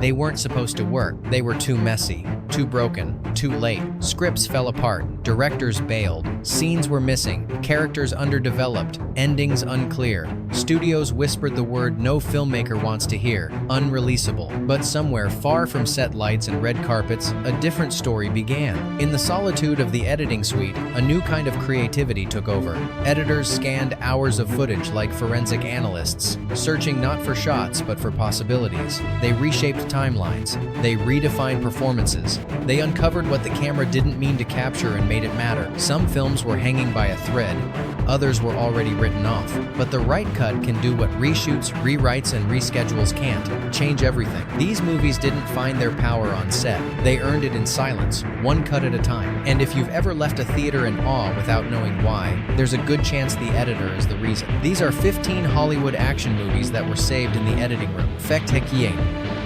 They weren't supposed to work. They were too messy, too broken, too late. Scripts fell apart, directors bailed, scenes were missing, characters underdeveloped, endings unclear. Studios whispered the word no filmmaker wants to hear, unreleasable. But somewhere far from set lights and red carpets, a different story began. In the solitude of the editing suite, a new kind of creativity took over. Editors scanned hours of footage like forensic analysts, searching not for shots but for possibilities. They reshaped timelines. They redefined performances. They uncovered what the camera didn't mean to capture and made it matter. Some films were hanging by a thread. Others were already written off. But the right cut can do what reshoots, rewrites, and reschedules can't. Change everything. These movies didn't find their power on set. They earned it in silence, one cut at a time. And if you've ever left a theater in awe without knowing why, there's a good chance the editor is the reason. These are 15 Hollywood action movies that were saved in the editing room.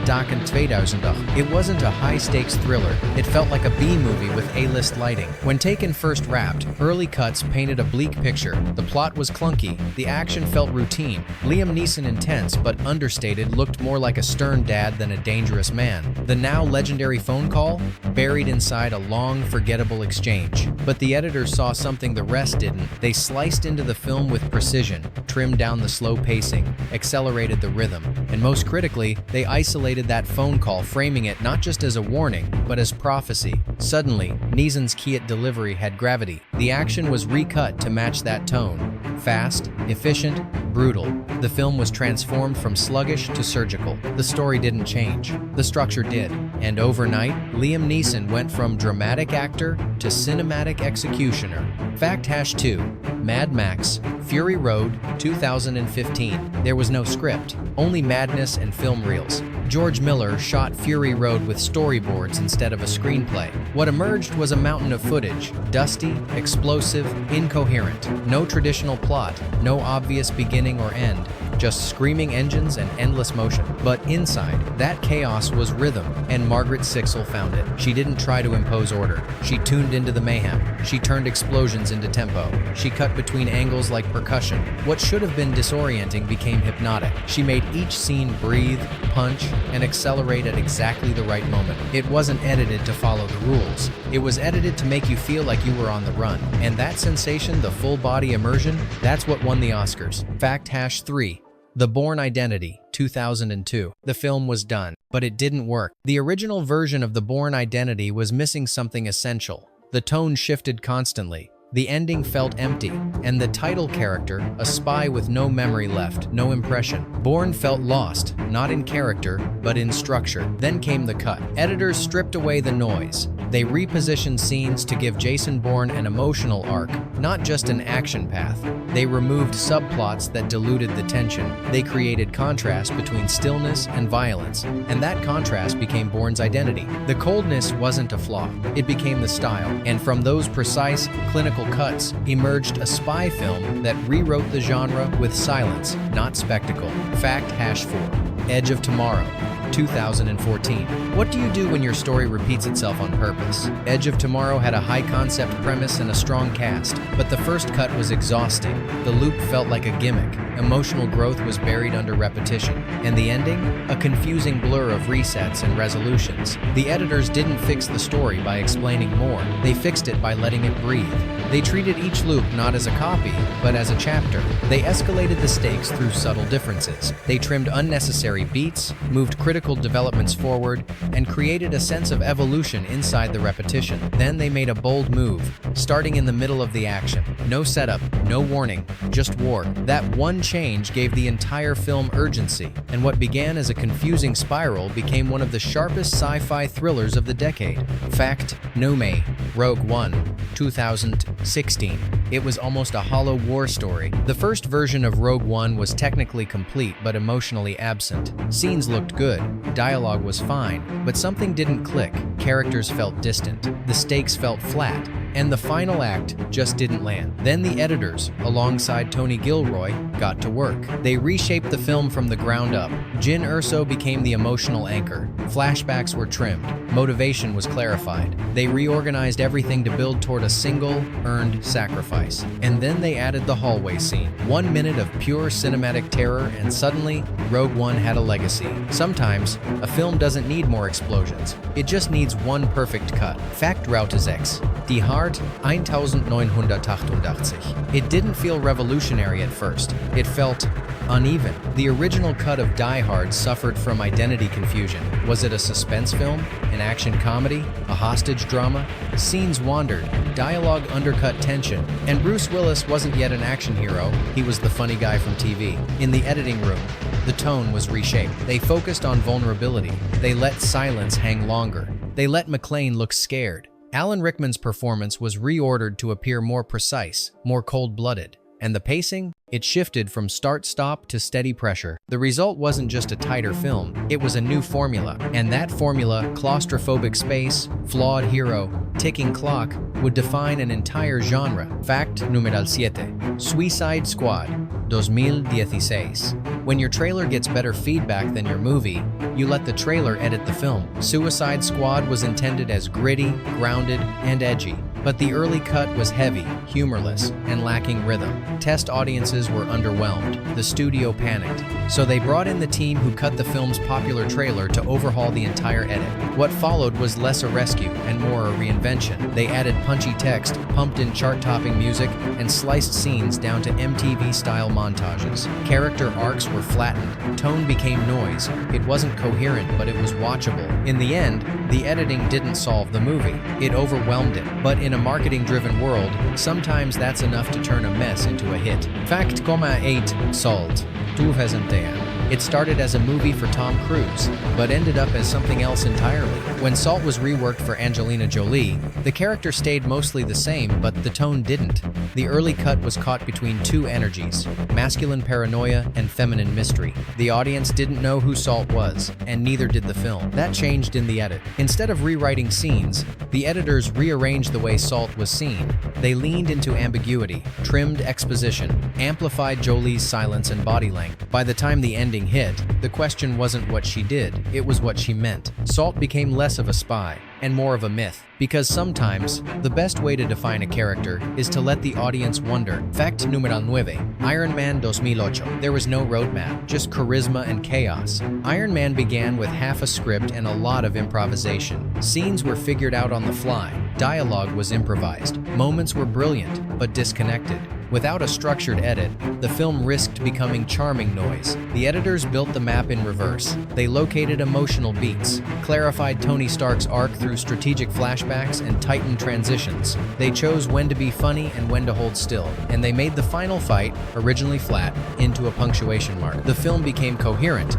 Dak in 2000. It wasn't a high-stakes thriller. It felt like a B-movie with A-list lighting. When taken first wrapped, early cuts painted a bleak picture. The plot was clunky. The action felt routine. Liam Neeson, intense but understated, looked more like a stern dad than a dangerous man. The now legendary phone call? Buried inside a long, forgettable exchange. But the editors saw something the rest didn't. They sliced into the film with precision, trimmed down the slow pacing, accelerated the rhythm, and most critically, they isolated that phone call, framing it not just as a warning, but as prophecy. Suddenly, Neeson's Kiat delivery had gravity. The action was recut to match that tone. Fast, efficient, brutal. The film was transformed from sluggish to surgical. The story didn't change. The structure did. And overnight, Liam Neeson went from dramatic actor to cinematic executioner. Fact #2. Mad Max, Fury Road, 2015. There was no script, only madness and film reels. George Miller shot Fury Road with storyboards instead of a screenplay. What emerged was a mountain of footage, dusty, explosive, incoherent. No traditional plot, no obvious beginning or end, just screaming engines and endless motion. But inside, that chaos was rhythm, and Margaret Sixel found it. She didn't try to impose order. She tuned into the mayhem. She turned explosions into tempo. She cut between angles like percussion. What should have been disorienting became hypnotic. She made each scene breathe, punch, and accelerate at exactly the right moment. It wasn't edited to follow the rules. It was edited to make you feel like you were on the run. And that sensation, the full-body immersion, that's what won the Oscars. Fact #3. The Bourne Identity, 2002. The film was done, but it didn't work. The original version of The Bourne Identity was missing something essential. The tone shifted constantly. The ending felt empty, and the title character, a spy with no memory left, no impression. Bourne felt lost, not in character, but in structure. Then came the cut. Editors stripped away the noise. They repositioned scenes to give Jason Bourne an emotional arc, not just an action path. They removed subplots that diluted the tension. They created contrast between stillness and violence, and that contrast became Bourne's identity. The coldness wasn't a flaw, it became the style, and from those precise, clinical cuts emerged a spy film that rewrote the genre with silence, not spectacle. Fact #4. Edge of Tomorrow, 2014. What do you do when your story repeats itself on purpose? Edge of Tomorrow had a high-concept premise and a strong cast, but the first cut was exhausting. The loop felt like a gimmick. Emotional growth was buried under repetition. And the ending? A confusing blur of resets and resolutions. The editors didn't fix the story by explaining more. They fixed it by letting it breathe. They treated each loop not as a copy, but as a chapter. They escalated the stakes through subtle differences. They trimmed unnecessary beats, moved critical developments forward, and created a sense of evolution inside the repetition. Then they made a bold move, starting in the middle of the action. No setup, no warning, just war. That one change gave the entire film urgency, and what began as a confusing spiral became one of the sharpest sci-fi thrillers of the decade. Fact #9. Rogue One, 2016. It was almost a hollow war story. The first version of Rogue One was technically complete but emotionally absent. Scenes looked good, dialogue was fine, but something didn't click. Characters felt distant. The stakes felt flat. and the final act just didn't land. Then the editors, alongside Tony Gilroy, got to work. They reshaped the film from the ground up. Jin Erso became the emotional anchor. Flashbacks were trimmed. Motivation was clarified. They reorganized everything to build toward a single, earned sacrifice. And then they added the hallway scene. 1 minute of pure cinematic terror, and suddenly, Rogue One had a legacy. Sometimes, a film doesn't need more explosions. It just needs one perfect cut. Fact Route is X. Die Hard 1988. It didn't feel revolutionary at first. It felt uneven. The original cut of Die Hard suffered from identity confusion. Was it a suspense film? An action comedy? A hostage drama? Scenes wandered. Dialogue undercut tension. And Bruce Willis wasn't yet an action hero. He was the funny guy from TV. In the editing room, the tone was reshaped. They focused on vulnerability. They let silence hang longer. They let McClane look scared. Alan Rickman's performance was reordered to appear more precise, more cold-blooded. And the pacing? It shifted from start-stop to steady pressure. The result wasn't just a tighter film, it was a new formula. And that formula, claustrophobic space, flawed hero, ticking clock, would define an entire genre. Fact numeral 7. Suicide Squad 2016. When your trailer gets better feedback than your movie, you let the trailer edit the film. Suicide Squad was intended as gritty, grounded, and edgy. But the early cut was heavy, humorless, and lacking rhythm. Test audiences were underwhelmed. The studio panicked. So they brought in the team who cut the film's popular trailer to overhaul the entire edit. What followed was less a rescue and more a reinvention. They added punchy text, pumped in chart-topping music, and sliced scenes down to MTV-style montages. Character arcs were flattened. Tone became noise. It wasn't coherent, but it was watchable. In the end, the editing didn't solve the movie. It overwhelmed it. But in a marketing-driven world, sometimes that's enough to turn a mess into a hit. Fact, 8 Salt 2010. It started as a movie for Tom Cruise, but ended up as something else entirely. When Salt was reworked for Angelina Jolie, the character stayed mostly the same, but the tone didn't. The early cut was caught between two energies, masculine paranoia and feminine mystery. The audience didn't know who Salt was, and neither did the film. That changed in the edit. Instead of rewriting scenes, the editors rearranged the way Salt was seen. They leaned into ambiguity, trimmed exposition, amplified Jolie's silence and body length. By the time the ending hit, the question wasn't what she did, it was what she meant. Salt became less of a spy and more of a myth. Because sometimes, the best way to define a character is to let the audience wonder. Fact numeral 9. Iron Man 2008. There was no roadmap, just charisma and chaos. Iron Man began with half a script and a lot of improvisation. Scenes were figured out on the fly. Dialogue was improvised. Moments were brilliant, but disconnected. Without a structured edit, the film risked becoming charming noise. The editors built the map in reverse. They located emotional beats, clarified Tony Stark's arc through strategic flashbacks and tightened transitions. They chose when to be funny and when to hold still, and they made the final fight, originally flat, into a punctuation mark. The film became coherent.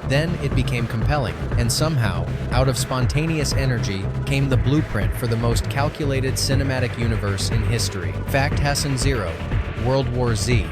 Then it became compelling, and somehow, out of spontaneous energy, came the blueprint for the most calculated cinematic universe in history. Fact Hassan 0. World War Z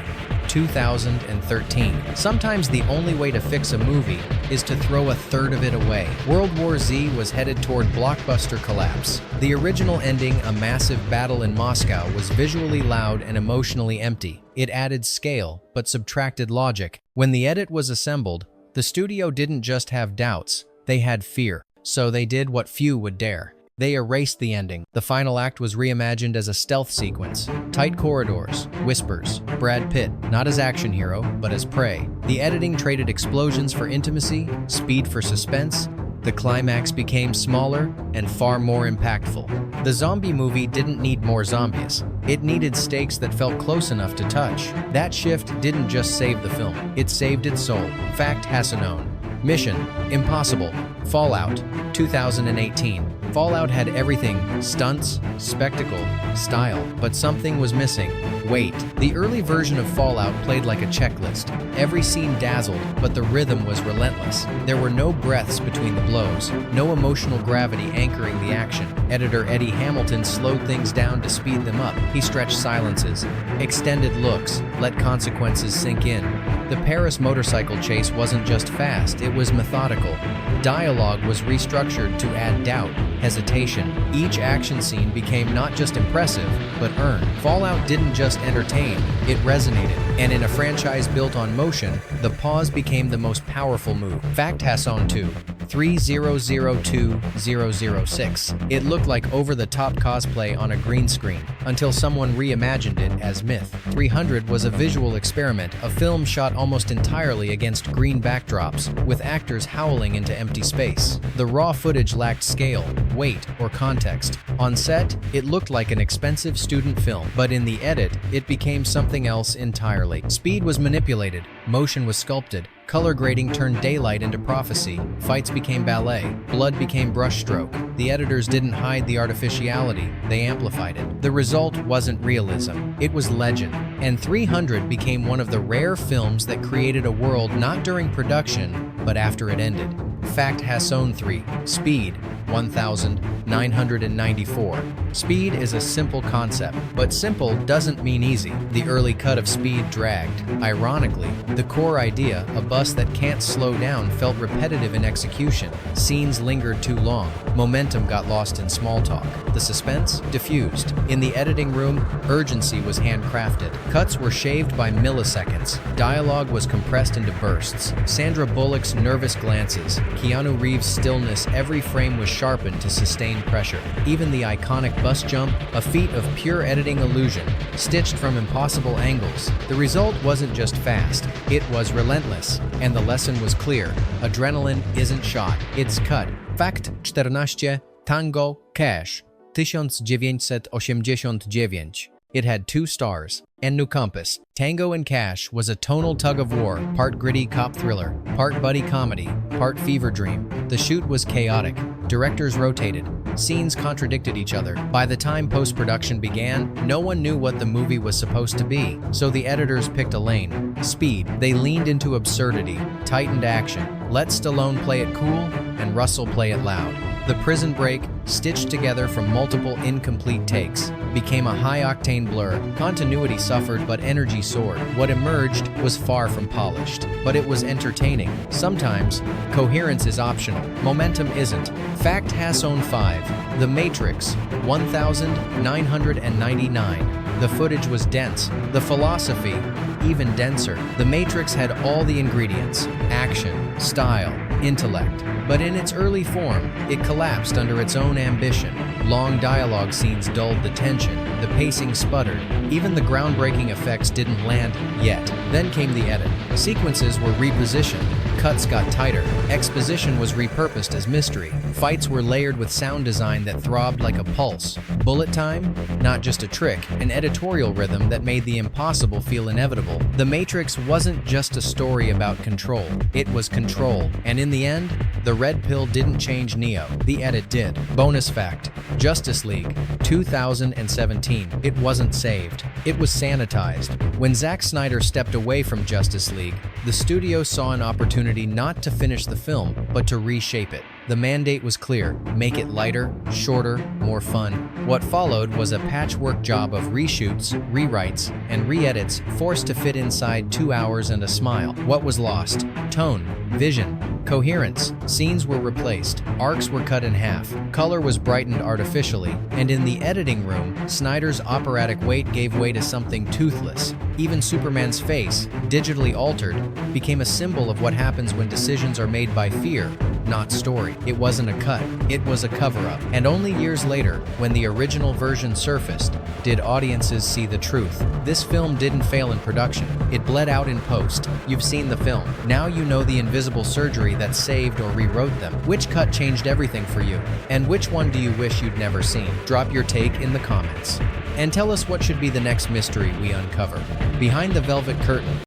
2013. Sometimes the only way to fix a movie is to throw a third of it away. World War Z was headed toward blockbuster collapse. The original ending, a massive battle in Moscow, was visually loud and emotionally empty. It added scale, but subtracted logic. When the edit was assembled, the studio didn't just have doubts, they had fear. So they did what few would dare. They erased the ending. The final act was reimagined as a stealth sequence. Tight corridors, whispers, Brad Pitt, not as action hero, but as prey. The editing traded explosions for intimacy, speed for suspense. The climax became smaller and far more impactful. The zombie movie didn't need more zombies. It needed stakes that felt close enough to touch. That shift didn't just save the film, it saved its soul. Fact Hassanon. Mission Impossible Fallout 2018. Fallout had everything: stunts, spectacle, style, but something was missing. Weight. The early version of Fallout played like a checklist. Every scene dazzled, but the rhythm was relentless. There were no breaths between the blows, no emotional gravity anchoring the action. Editor Eddie Hamilton slowed things down to speed them up. He stretched silences, extended looks, let consequences sink in. The Paris motorcycle chase wasn't just fast, it was methodical. Dialogue was restructured to add doubt, hesitation. Each action scene became not just impressive, but earned. Fallout didn't just entertain, it resonated. And in a franchise built on motion, the pause became the most powerful move. Fact Hasson 2. 3002006. It looked like over-the-top cosplay on a green screen, until someone reimagined it as myth. 300 was a visual experiment, a film shot almost entirely against green backdrops, with actors howling into empty space. The raw footage lacked scale, weight, or context. On set, it looked like an expensive student film, but in the edit, it became something else entirely. Speed was manipulated, motion was sculpted, color grading turned daylight into prophecy, fights became ballet, blood became brushstroke. The editors didn't hide the artificiality, they amplified it. The result wasn't realism, it was legend. And 300 became one of the rare films that created a world not during production, but after it ended. Fact Hasson 3. Speed 1994. Speed is a simple concept, but simple doesn't mean easy. The early cut of Speed dragged. Ironically, the core idea, a bus that can't slow down, felt repetitive in execution. Scenes lingered too long. Momentum got lost in small talk. The suspense diffused. In the editing room, urgency was handcrafted. Cuts were shaved by milliseconds. Dialogue was compressed into bursts. Sandra Bullock's nervous glances, Keanu Reeves' stillness, every frame was sharpened to sustain pressure. Even the iconic bus jump, a feat of pure editing illusion, stitched from impossible angles. The result wasn't just fast, it was relentless. And the lesson was clear. Adrenaline isn't shot, it's cut. Fact 14. Tango Cash 1989. It had 2 stars. And New Compass. Tango and Cash was a tonal tug-of-war, part gritty cop thriller, part buddy comedy, part fever dream. The shoot was chaotic. Directors rotated. Scenes contradicted each other. By the time post-production began, no one knew what the movie was supposed to be, so the editors picked a lane. Speed. They leaned into absurdity, tightened action, let Stallone play it cool, and Russell play it loud. The prison break, stitched together from multiple incomplete takes, became a high-octane blur. Continuity suffered, but energy soared. What emerged was far from polished, but it was entertaining. Sometimes, coherence is optional. Momentum isn't. Fact Hasson 5. The Matrix 1999. The footage was dense. The philosophy, even denser. The Matrix had all the ingredients: action, style, intellect. But in its early form, it collapsed under its own ambition. Long dialogue scenes dulled the tension. The pacing sputtered. Even the groundbreaking effects didn't land yet. Then came the edit. Sequences were repositioned. Cuts got tighter. Exposition was repurposed as mystery. Fights were layered with sound design that throbbed like a pulse. Bullet time? Not just a trick, an editorial rhythm that made the impossible feel inevitable. The Matrix wasn't just a story about control. It was control. And in the end, the red pill didn't change Neo. The edit did. Bonus fact. Justice League 2017. It wasn't saved. It was sanitized. When Zack Snyder stepped away from Justice League, the studio saw an opportunity not to finish the film, but to reshape it. The mandate was clear: make it lighter, shorter, more fun. What followed was a patchwork job of reshoots, rewrites, and re-edits forced to fit inside 2 hours and a smile. What was lost? Tone, vision, coherence. Scenes were replaced, arcs were cut in half, color was brightened artificially, and in the editing room, Snyder's operatic weight gave way to something toothless. Even Superman's face, digitally altered, became a symbol of what happens when decisions are made by fear, not story. It wasn't a cut, it was a cover-up. And only years later, when the original version surfaced, did audiences see the truth. This film didn't fail in production. It bled out in post. You've seen the film. Now you know the invisible surgery that saved or rewrote them. Which cut changed everything for you? And which one do you wish you'd never seen? Drop your take in the comments. And tell us what should be the next mystery we uncover. Behind the Velvet Curtain.